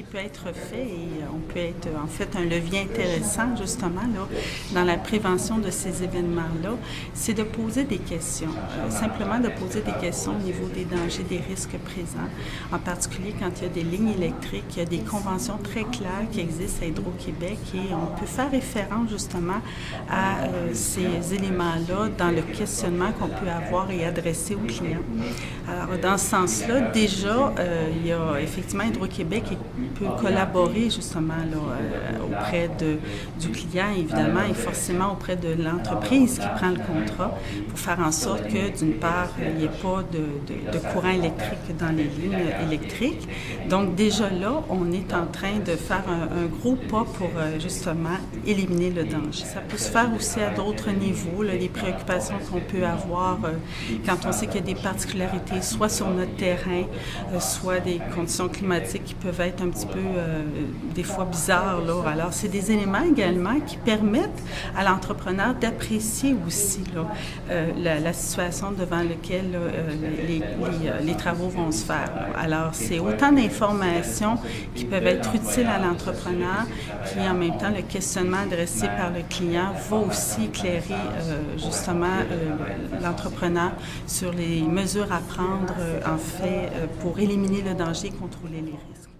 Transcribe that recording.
qui peut être fait et on peut être en fait un levier intéressant justement là, dans la prévention de ces événements-là, c'est de poser des questions. Simplement de poser des questions au niveau des dangers, des risques présents, en particulier quand il y a des lignes électriques, il y a des conventions très claires qui existent à Hydro-Québec et on peut faire référence justement à ces éléments-là dans le questionnement qu'on peut avoir et adresser aux clients. Alors, dans ce sens-là, déjà, il y a effectivement Hydro-Québec qui peut collaborer justement là, auprès du client, évidemment, et forcément auprès de l'entreprise qui prend le contrat pour faire en sorte que, d'une part, il n'y ait pas de courant électrique dans les lignes électriques. Donc, déjà là, on est en train de faire un gros pas pour justement éliminer le danger. Ça peut se faire aussi à d'autres niveaux, là, les préoccupations qu'on peut avoir quand on sait qu'il y a des particularités, soit sur notre terrain, soit des conditions climatiques qui peuvent être un petit peu, des fois, bizarres. Là. Alors, c'est des éléments également qui permettent à l'entrepreneur d'apprécier aussi là, la situation devant laquelle les travaux vont se faire. Alors, c'est autant d'informations qui peuvent être utiles à l'entrepreneur qui, en même temps, le questionnement adressé par le client va aussi éclairer justement l'entrepreneur sur les mesures à prendre, en fait, pour éliminer le danger et contrôler les risques.